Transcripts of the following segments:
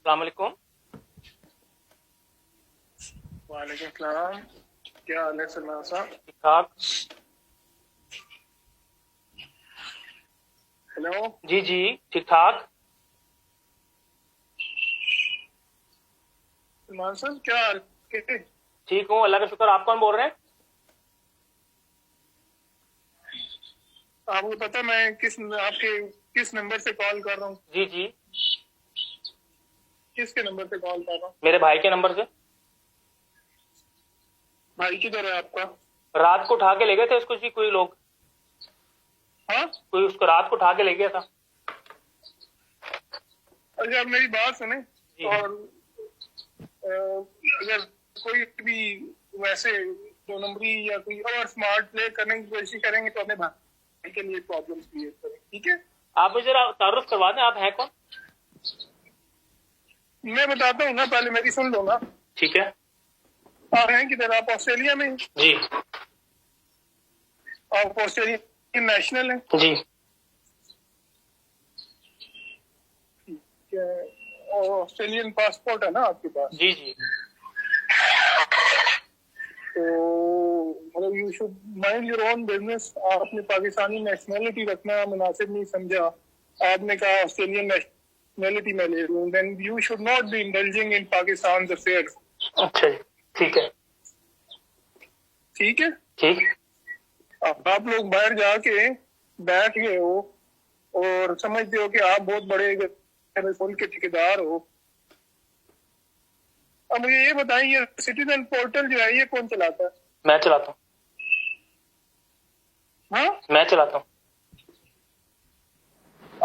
अस्सलाम वालेकुम। वालेकुम सलाम। क्या हाल है सलमान साहब? ठीक ठाक। हेलो। जी जी ठीक ठाक। सलमान साहब क्या हाल? कैसे? ठीक हूँ, अल्लाह का शुक्र। आप कौन बोल रहे हैं? आपको पता मैं आपके किस नंबर से कॉल कर रहा हूँ? जी जी, किसके नंबर से कॉल कर रहा हूँ? मेरे भाई के नंबर से। भाई किधर है आपका? रात को उठा के ले गए थे इसको जी कोई लोग। हाँ, कोई उसको रात को उठा के ले गया था। अच्छा आप मेरी बात सुने। जी। और अगर कोई भी वैसे दो नंबरी या कोई और स्मार्ट प्ले करने की कोशिश करेंगे तो अपने भाई के लिए प्रॉब्लम क्रिएट करें, ठीक है? आप मुझे जरा तारुफ करवा दें, आप हैं कौन? मैं बताता हूँ ना, पहले मेरी सुन लो ना। ठीक है आप हैं किधर? आप ऑस्ट्रेलिया में? जी। आप ऑस्ट्रेलिया नेशनल हैं? जी और ऑस्ट्रेलियन पासपोर्ट है ना आपके पास? जी जी। तो मतलब you should mind your own business. आपने पाकिस्तानी नेशनैलिटी रखना मुनासिब नहीं समझा। आपने कहा ऑस्ट्रेलियन नेशनैलिटी में ले लूं, then you should not be indulging in Pakistan affairs. अच्छा जी, ठीक है। ठीक है? ठीक। आप लोग बाहर जाके बैठ गए हो और समझते हो कि आप बहुत बड़े मुल्क के ठेकेदार हो। अब मुझे ये बताइए, सिटीजन पोर्टल जो है ये कौन चलाता है? मैं चलाता हूँ। हाँ, मैं चलाता हूँ।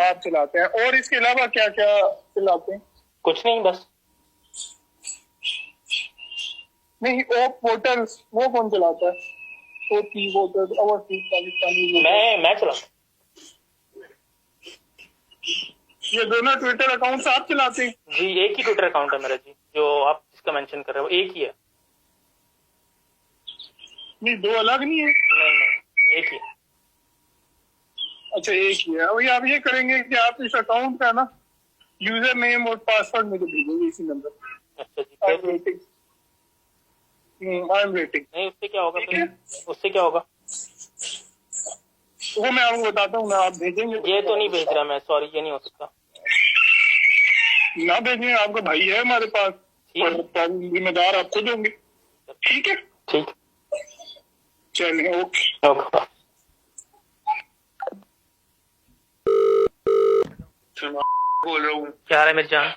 आप चलाते हैं। और इसके अलावा क्या क्या चलाते हैं? कुछ नहीं, बस। नहीं, वो पोर्टल्स वो कौन चलाता है? ओटी वोटर ओवरसीज पाकिस्तानी मैं चलाता हूँ। ये दोनों ट्विटर अकाउंट्स आप चलाते हैं? जी, एक ही ट्विटर अकाउंट है मेरा जी, जो आप जिसका मेंशन कर रहे हो एक ही है। नहीं, दो अलग नहीं है? नहीं, एक ही है। अच्छा, एक ही है। वही आप ये करेंगे कि आप इस अकाउंट का ना यूजर नेम और पासवर्ड मुझे भेजेंगे इसी नंबर पर। अच्छा जी, आई एम फिर? वेटिंग। नहीं, उससे क्या होगा ठीक फिर? है? उससे क्या होगा? वो मैं आपको बताता हूँ ना, आप भेजेंगे? ये तो नहीं भेज रहा मैं, सॉरी, ये नहीं हो सकता। ना भेजेंगे, आपका भाई है हमारे पास और जिम्मेदार आप खुद होंगे। ठीक है? ठीक। चलिए, ओके। ओके। बोल रहा हूँ। क्या हाल है मेरी जान?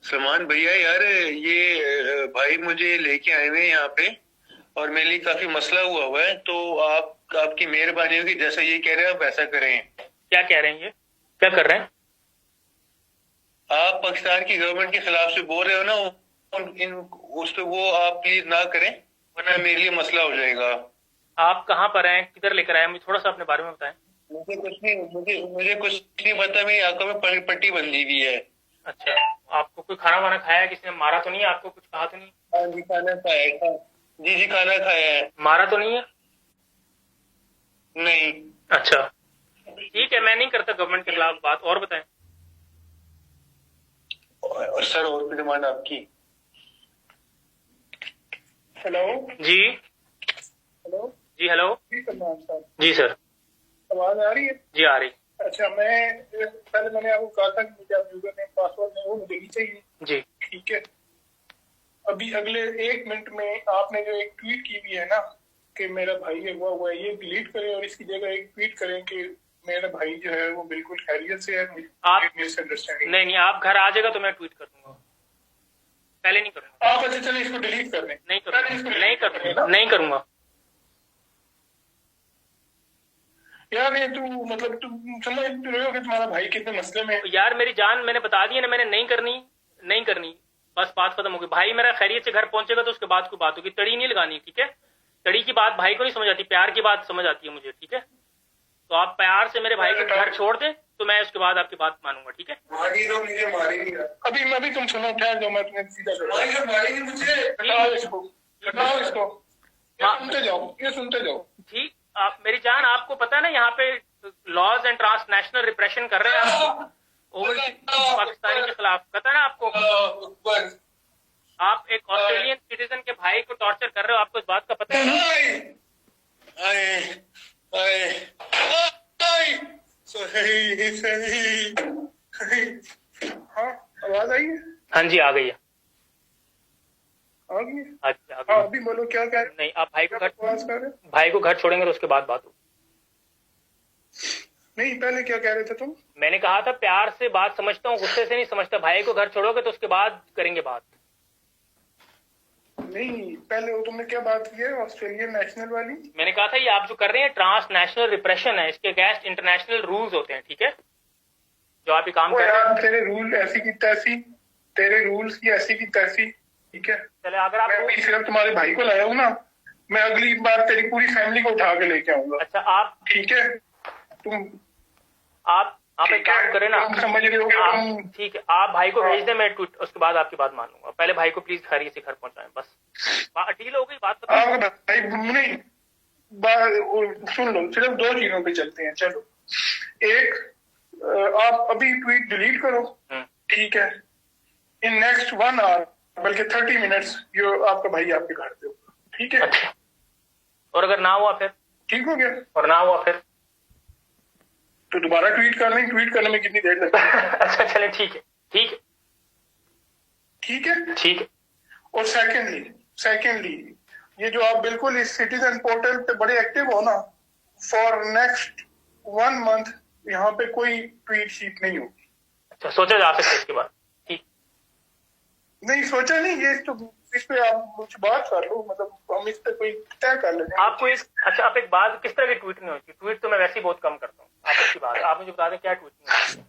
सलमान भैया, यार ये भाई मुझे लेके आए हुए हैं यहाँ पे और मेरे लिए काफी मसला हुआ है, तो आपकी मेहरबानी होगी, जैसा ये कह रहे हैं आप वैसा करें। क्या कह रहे हैं? ये क्या कर रहे हैं? आप पाकिस्तान की गवर्नमेंट के खिलाफ से बोल रहे हो ना, उस पे वो आप प्लीज ना करें, वरना मेरे लिए मसला हो जाएगा। आप कहाँ पर हैं, किधर लेकर आए? मुझे थोड़ा सा अपने बारे में बताएं। मुझे कुछ नहीं पता, मेरी आंखों में पट्टी बंधी हुई है। अच्छा, आपको कोई खाना वाना खाया है? किसी ने मारा तो नहीं है आपको? कुछ कहा तो नहीं? हाँ जी, खाना खाया है। जी, खाना खाया है। मारा तो नहीं है? नहीं। अच्छा ठीक है, मैं नहीं करता गवर्नमेंट के खिलाफ बात। और बताएं। और सर, और भी डिमांड आपकी? हेलो जी हेलो जी। हेलो जी सलमान साहब, जी सर। आवाज आ रही है? जी आ रही। अच्छा, पहले मैंने आपको कहा था कि मुझे यूजर नेम पासवर्ड नहीं, वो मुझे ही चाहिए। जी ठीक है? अभी अगले 1 मिनट में आपने जो एक ट्वीट की हुई है ना कि मेरा भाई अगवा हुआ है, ये डिलीट करें और इसकी जगह एक ट्वीट करें कि मेरा भाई जो है वो बिल्कुल खैरियत से है। आप मिसअंडरस्टैंडिंग। नहीं, आप घर आ जाएगा तो मैं ट्वीट कर दूंगा, पहले नहीं करूंगा। आप अच्छा चलिए इसको डिलीट कर दें। नहीं करूंगा, नहीं करूंगा, नहीं करूंगा। यार ये तू मतलब तू समझ रहे हो कि तुम्हारा भाई कितने मसले में है? यार मेरी जान, मैंने बता दिया ना, मैंने नहीं करनी, बस बात खत्म हो गई। भाई मेरा खैरियत से घर पहुंचेगा तो उसके बाद कोई बात होगी। तड़ी नहीं लगानी, ठीक है? तड़ी की बात भाई को नहीं समझ आती, प्यार की बात समझ आती है मुझे, ठीक है? तो आप प्यार से मेरे भाई को घर छोड़ दे तो मैं उसके बाद आपकी बात मानूंगा, ठीक है? अभी तुम सुनो, ठहर जाओ, मैं तुम्हें सीधा इसको ये सुनते जाओ। ठीक। आप मेरी जान, आपको पता है ना यहाँ पे लॉज एंड ट्रांसनेशनल रिप्रेशन कर रहे हैं आप, ओवरसीज पाकिस्तानी के खिलाफ पता ना आपको? आप एक ऑस्ट्रेलियन सिटीजन के भाई को टॉर्चर कर रहे हो, आपको इस बात का पता है ना? हाँ, आवाज आई है? हाँ जी, आ गई है। आ गई है? अच्छा, आ हाँ, गई। अभी बोलो क्या कह रहे नहीं, आप भाई को आवाज कर रहे? भाई को घर छोड़ेंगे तो उसके बाद बात हो। नहीं, पहले क्या कह रहे थे तुम? मैंने कहा था प्यार से बात समझता हूँ, गुस्से से नहीं समझता। भाई को घर छोड़ोगे तो उसके बाद करेंगे बात। नहीं, पहले वो तुमने क्या बात की है ऑस्ट्रेलियन नेशनल वाली? मैंने कहा था ये आप जो कर रहे हैं ट्रांस नेशनल रिप्रेशन है, इसके अगेंस्ट इंटरनेशनल रूल्स होते हैं, ठीक है? जो आप ये काम वो कर रहे हैं। यार, तेरे रूल ऐसी की तैसी, तेरे रूल्स की ऐसी की तैसी, ठीक है? चले, अगर आप मैं अभी सिर्फ तुम्हारे भाई को लाया हूँ ना, मैं अगली बार तेरी पूरी फैमिली को उठा के लेके आऊंगा। अच्छा, आप ठीक है? तुम एक काम करें ना, तुम समझ रहे हो कि तुम ठीक है, आप भाई को भेज दें, मैं ट्वीट उसके बाद आपकी बात मान लूंगा। पहले भाई को प्लीज खैरियत से घर पहुंचाएं, बस डील हो गई बात। आप भाई नहीं, सुन लो, सिर्फ दो चीजों पे चलते हैं। चलो, एक, आप अभी ट्वीट डिलीट करो, ठीक है? इन नेक्स्ट 1 आवर, बल्कि 30 मिनट्स, जो आपका भाई आपके घर पे होगा, ठीक है? अच्छा, और अगर ना हुआ फिर? ठीक हो गया? और ना हुआ फिर तो दोबारा ट्वीट कर लें। ट्वीट करने में कितनी देर लगती है? अच्छा, चले, ठीक है, ठीक है, ठीक है, ठीक है। और सेकेंडली ये जो आप बिल्कुल इस सिटीजन पोर्टल पे बड़े एक्टिव हो ना, फॉर नेक्स्ट 1 मंथ यहाँ पे कोई ट्वीट शीट नहीं होगी। अच्छा, सोचा जा सकता है इसके बाद? ठीक, नहीं सोचा नहीं, ये तो इस पे आप कुछ बात कर लो, मतलब हम इस पे कोई तय कर लेते हैं। आपको अच्छा, आप एक बात, किस तरह की ट्वीट नहीं होती? ट्वीट तो मैं वैसे ही बहुत कम करता हूँ। आप अच्छी बात, आप मुझे बता दें क्या ट्वीट नहीं होती?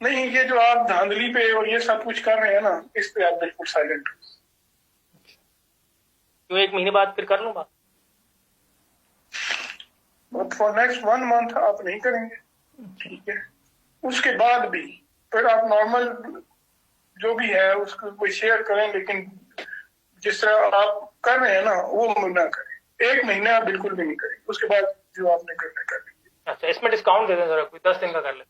नहीं, ये जो आप धांधली पे और ये सब कुछ कर रहे हैं ना, इस पे आप बिल्कुल साइलेंट। क्यों, 1 महीने बाद फिर कर लूँ बात? फॉर नेक्स्ट 1 मंथ आप नहीं करेंगे, ठीक है? उसके बाद भी फिर आप नॉर्मल जो भी है उसको कोई शेयर करें, लेकिन जिस तरह आप कर रहे हैं ना, वो ना करें। 1 महीना आप बिल्कुल भी नहीं करें, उसके बाद जो आपने करना कर लीजिए। अच्छा, इसमें डिस्काउंट दे दें जरा, कोई 10 दिन का कर ले।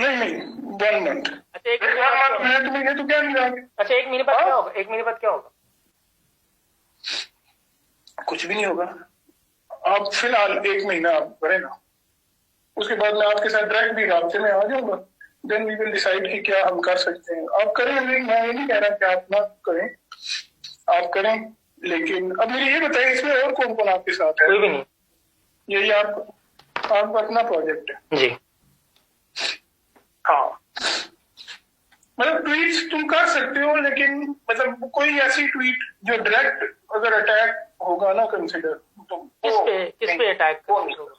नहीं, 1 मंथ। अच्छा, 1 महीने 1 बाद मंथ में तो क्या नहीं जाएंगे। अच्छा, 1 महीने बाद क्या होगा? 1 महीने बाद क्या होगा? कुछ भी नहीं होगा। आप फिलहाल 1 महीना आप करें ना, उसके बाद मैं आपके साथ डायरेक्ट भी राब्ते में आ जाऊंगा। देन वी विल डिसाइड कि क्या हम कर सकते हैं। आप करें, मैं ये नहीं कह रहा कि आप ना करें, आप करें, लेकिन अब मुझे ये बताइए इसमें और कौन कौन आपके साथ है? कोई भी नहीं। यही आपका अपना प्रोजेक्ट है? जी हाँ, मतलब ट्वीट्स तुम कर सकते हो, लेकिन मतलब कोई ऐसी ट्वीट जो डायरेक्ट अगर अटैक होगा ना, कंसिडर तो किस पे अटैक होगा?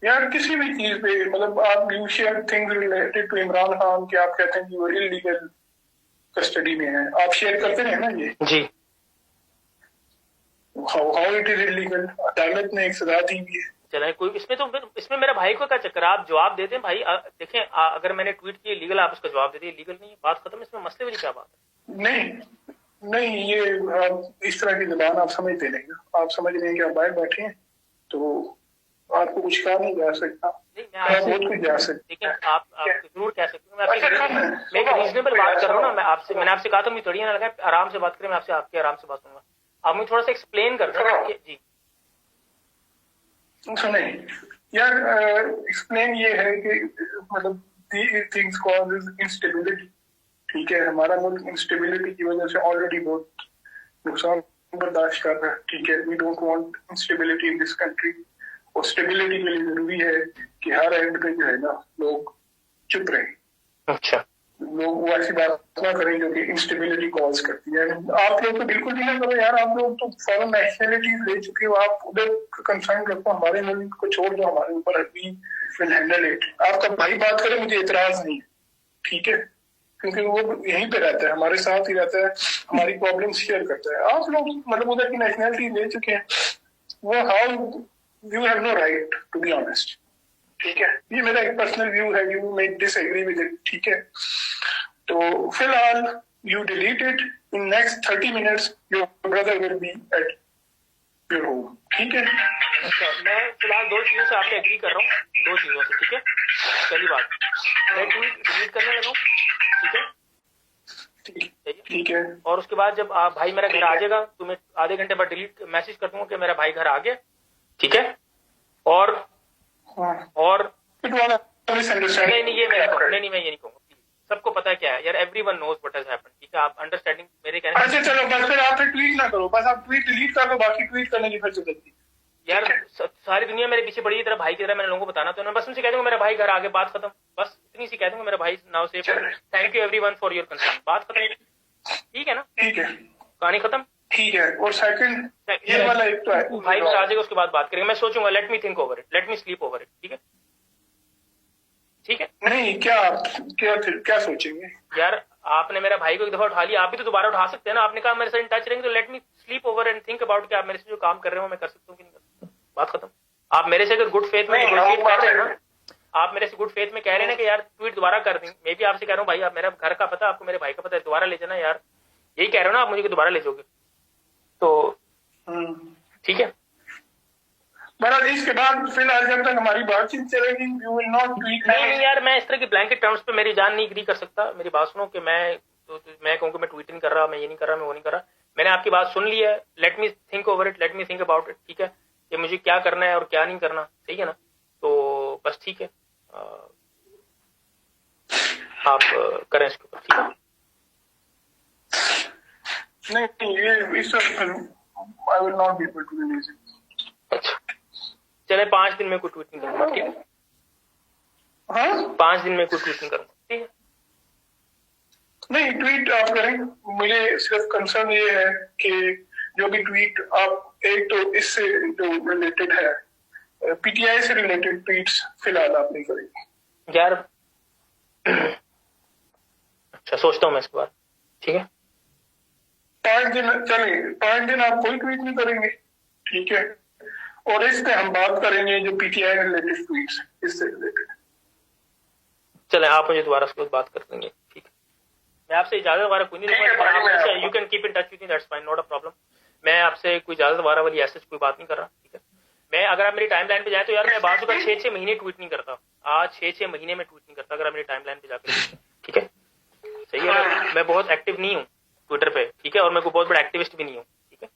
यार किसी भी चीज पे, मतलब आप you share things related to Imran Khan कि आप कहते हैं कि वो इलीगल कस्टडी में है, आप शेयर करते हैं ना ये? जी, हाउ इट इज इलीगल? अदालत ने एक सजा दी हुई है। चले, कोई इसमें मेरे भाई को क्या चक्कर? आप जवाब देते हैं भाई। देखें, अगर मैंने ट्वीट किया लीगल, आप उसका जवाब दे दिए लीगल नहीं है, बात खत्म। इसमें मसले वाली क्या बात है? नहीं, ये आप इस तरह की जबान आप समझते नहीं ना। आप समझ रहे हैं कि आप बाहर बैठे हैं तो आपको कुछ कहा नहीं जा सकता। नहीं, मैं बहुत कुछ जा सकता। लेकिन आप जरूर कह सकते हैं। मैं एक रीजनेबल बात कर रहा हूँ ना। मैंने आपसे कहा था मुझे तड़ियां ना लगाए, आराम से बात करें। मैं आपसे आपके आराम से बात करूंगा। आप मुझे थोड़ा सा एक्सप्लेन कर दें। जी सुने यार, एक्सप्लेन ये है कि मतलब थिंग्स कॉजेज इंस्टेबिलिटी, ठीक है? हमारा मुल्क इंस्टेबिलिटी की वजह से ऑलरेडी बहुत नुकसान बर्दाश्त कर रहा है, ठीक है? We don't want instability in this country. और स्टेबिलिटी के लिए जरूरी है कि हर एंड पे जो है ना, लोग चुप रहें। अच्छा, लोग वो ऐसी बात ना करें जो कि इंस्टेबिलिटी कॉज करती है। आप लोग तो बिल्कुल भी ना करो यार। आप लोग तो फॉरेन नेशनलिटीज ले चुके हो, आप उधर कंसर्न रखो। हमारे मुल्क को छोड़ दो, हमारे ऊपर वी विल हैंडल इट। आपका भाई बात करे, मुझे इतराज नहीं है, ठीक है? क्योंकि वो यहीं पे रहता है, हमारे साथ ही रहता है, हमारी प्रॉब्लम शेयर करता है। आप लोग मतलब उधर की नेशनलिटी ले चुके हैं, वो how you have no right to be honest, ठीक है? ये मेरा एक पर्सनल व्यू है, you may disagree with it, ठीक है? तो फिलहाल you delete it. In next 30 minutes your brother will be at your home, ठीक है? अच्छा, मैं फिलहाल 2 चीजों से आपसे एग्री कर रहा हूँ, 2 चीजों से, ठीक है। पहली बात, मैं ट्वीट डिलीट करने लगा हूँ, ठीक है, ठीक है। और उसके बाद जब आप भाई मेरा घर आ जाएगा तो मैं आधे घंटे बाद डिलीट मैसेज कर दूंगा कि मेरा भाई घर आ गया, ठीक है। और नहीं ये मैं नहीं मैं ये नहीं कहूँगा, सबको पता है क्या है यार, everyone knows what has happened, ठीक है। आप अंडरस्टैंडिंग मेरे कहने। अच्छा चलो बस फिर आप ट्वीट ना करो, बस आप ट्वीट डिलीट कर दो, बाकी ट्वीट करने की फिर जरूरत नहीं यार। सारी दुनिया मेरे पीछे पड़ी है तरह भाई की तरह, मैंने लोगों को बताना, तो मैं बस उनसे कह दूंगा मेरा भाई घर आगे, बात खत्म, बस इतनी सी कह दूंगा मेरा भाई now safe, thank you everyone for your concern, बात खत्म, ठीक है ना, ठीक है, कहानी खत्म, ठीक है। और सेकंड ये वाला एक तो है, भाई घर आ जाएगा उसके बाद बात करेंगे, मैं सोचूंगा, let me think over it, let me sleep over it, ठीक है, ठीक है। नहीं क्या सोचेंगे यार आपने मेरा भाई को एक दफा उठा लिया, आप भी तो दोबारा उठा सकते हैं ना, आपने कहा मेरे साथ इन टच रहेंगे तो let me sleep over and think about कि आप मेरे से जो काम कर रहे हो मैं कर सकता हूँ कि नहीं कर सकता, बात खत्म। आप मेरे से अगर गुड फेथ में नेगोशिएट कर रहे हैं ना, आप मेरे से गुड फेथ में कह रहे हैं ना कि यार ट्वीट दोबारा कर देंगे, मैं भी आपसे कह रहा हूँ भाई आप मेरा घर का पता आपको, मेरे भाई का पता है, दोबारा ले जाना यार, यही कह रहे हो ना आप मुझे कि दोबारा ले जाओगे, तो ठीक है। बहरहाल इसके बाद फिलहाल जब तक हमारी बातचीत चलेगी यू विल नॉट ट्वीट। नहीं यार, मैं इस तरह की ब्लैंकेट टर्म्स पे मेरी जान नहीं एग्री कर सकता, मेरी बात सुनो कि मैं कहूँ कि मैं ट्वीट नहीं कर रहा, मैं ये नहीं कर रहा, मैं वो नहीं कर रहा, मैंने आपकी बात सुन ली है, let me think over it, let me think about it, ठीक है, कि मुझे क्या करना है और क्या नहीं करना, ठीक है ना, तो बस ठीक है, आप करें इसके ऊपर, ठीक है। नहीं ये इस I will not be able to release it. अच्छा चले 5 दिन में कोई ट्वीट नहीं करूंगा, ठीक है, हाँ 5 दिन में कोई ट्वीट नहीं करूंगा, ठीक है। नहीं ट्वीट आप करें, मुझे सिर्फ कंसर्न ये है कि जो भी ट्वीट आप एक तो इससे जो रिलेटेड है पीटीआई से रिलेटेड ट्वीट्स फिलहाल आप नहीं करेंगे यार। अच्छा सोचता हूँ मैं इसके बाद, ठीक है। 5 दिन चलिए, 5 दिन आप कोई ट्वीट नहीं करेंगे, ठीक है, और इस पे हम बात करेंगे जो पीटीआई रिलेटेड ट्वीट्स इससे रिलेटेड। चले आप मुझे दोबारा उसके बाद बात कर लेंगे, ठीक है। मैं आपसे इजाजत वगैरह कोई नहीं लूंगा, you can keep in touch with me, that's fine, not a problem. मैं आपसे कोई इजाजत वगैरह वाली ऐसे कोई बात नहीं कर रहा, ठीक है। मैं अगर आप मेरी टाइमलाइन पे जाए तो यार मैं बाजू का 6-6 महीने ट्वीट नहीं करता, आज 6-6 महीने में ट्वीट नहीं करता, अगर आप मेरी टाइमलाइन पे जाकर, ठीक है, सही है। मैं बहुत एक्टिव नहीं हूँ ट्विटर पे, ठीक है, और मैं कोई बहुत बड़ा एक्टिविस्ट भी नहीं हूँ, ठीक है।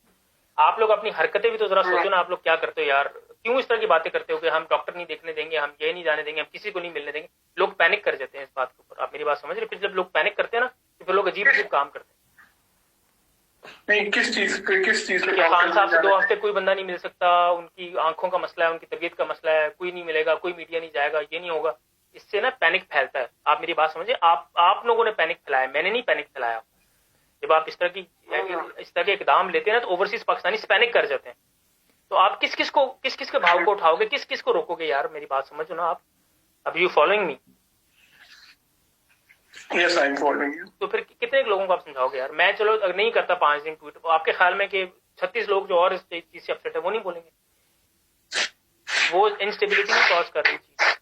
आप लोग अपनी हरकतें भी तो जरा सोचो ना, आप लोग क्या करते हो यार, क्यों इस तरह की बातें करते हो कि हम डॉक्टर नहीं देखने देंगे, हम ये नहीं जाने देंगे, हम किसी को नहीं मिलने देंगे, लोग पैनिक कर जाते हैं इस बात के ऊपर, आप मेरी बात समझ रहे। फिर जब लोग पैनिक करते हैं ना तो फिर लोग अजीब अजीब काम करते हैं। नहीं किस चीज पे खान साहब से 2 हफ्ते कोई बंदा नहीं मिल सकता, उनकी आंखों का मसला है, उनकी तबीयत का मसला है, कोई नहीं मिलेगा, कोई मीडिया नहीं जाएगा, ये नहीं होगा, इससे ना पैनिक फैलता है। आप मेरी बात समझे, आप लोगों ने पैनिक फैलाया, मैंने नहीं पैनिक फैलाया। जब आप इस तरह के इकदाम लेते हैं ना तो ओवरसीज पाकिस्तानी पैनिक कर जाते हैं, तो आप किस किस के भाव को उठाओगे, किस किस को रोकोगे यार, मेरी बात समझो ना आप। अब you following me? Yes I am following you. तो फिर कितने लोगों को आप समझाओगे यार। मैं चलो अगर नहीं करता 5 दिन ट्वीट, तो आपके ख्याल में कि 36 लोग जो और इस चीज से अपसेट है वो नहीं बोलेंगे? वो इंस्टेबिलिटी नहीं कॉज कर रही चीज।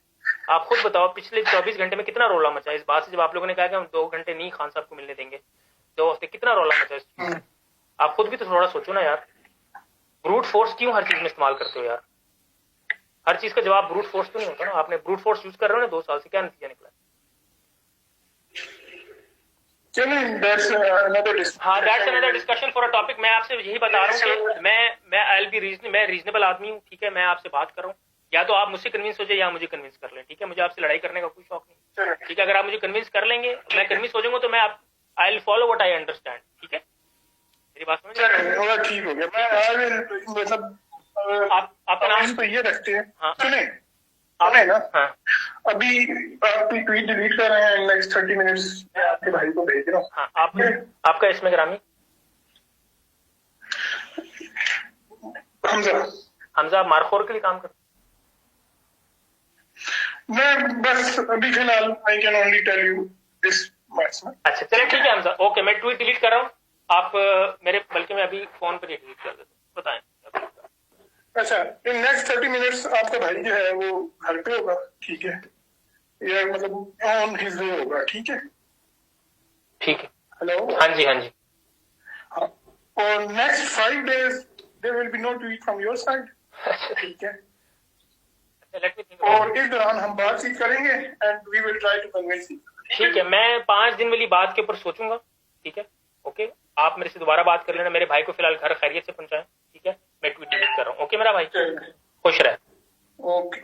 आप खुद बताओ पिछले 24 घंटे में कितना रोला मचा इस बात से, जब आप लोगों ने कहा कि हम 2 घंटे नहीं खान साहब को मिलने देंगे, 2 हफ्ते, कितना रोला मचा इस चीज। आप खुद भी तो थोड़ा सोचो ना यार, ब्रूट फोर्स क्यों हर चीज में इस्तेमाल करते हो यार। हर चीज का जवाब ब्रूट फोर्स तो नहीं होता ना। आपने ब्रूट फोर्स यूज कर रहे हो ना 2 साल से, क्या नतीजा निकला? That's another discussion for a topic. मैं आपसे यही बता रहा हूँ कि मैं रीजनेबल आदमी हूँ, ठीक है। मैं आपसे बात कर रहा हूँ, या तो आप मुझसे कन्विंस हो जाए या मुझे कन्विंस कर लें, ठीक है। मुझे आपसे लड़ाई करने का कोई शौक नहीं, ठीक है। अगर आप मुझे कन्विंस कर लेंगे, मैं कन्विंस हो जाऊंगा, तो मैं I will follow what I understand, ठीक है। मेरी बात समझ होगा, ठीक हो गया। मैं मतलब आपका नाम तो ये रखते हैं। हाँ सुने आप है ना, हाँ अभी आप ट्वीट डिलीट कर रहे हैं, नेक्स्ट 30 मिनट्स मैं आपके भाई को भेज रहा हूँ। हाँ, आपका इसमें ग्रामी हमजा आप मारखोर के लिए काम करते? मैं बस अभी फिलहाल I can only tell you this much. अच्छा चलिए ठीक है हमजा, ओके। मैं ट्वीट डिलीट कर रहा हूँ, आप मेरे, बल्कि मैं अभी फोन पर डिलीट कर देता हूँ, बताएं। अच्छा, इन नेक्स्ट 30 मिनट्स आपका भाई जो है वो घर पे होगा, ठीक है, या मतलब ऑन हिज वे होगा, ठीक है। ठीक है, हेलो, हाँ जी हाँ जी। हाँ, और next 5 days there will be no tweet from your side. ठीक है, लेट मी थिंक। और इस दौरान हम बातचीत करेंगे and we will try to convince you. ठीक है, मैं 5 दिन वाली बात के ऊपर सोचूंगा। ठीक है, ओके, आप मेरे से दोबारा बात कर लेना। मेरे भाई को फिलहाल घर खैरियत से पहुंचाएं। ठीक है, मैं ट्वीट डिलीट कर रहा हूँ। ओके मेरा भाई, खुश रहे। ओके।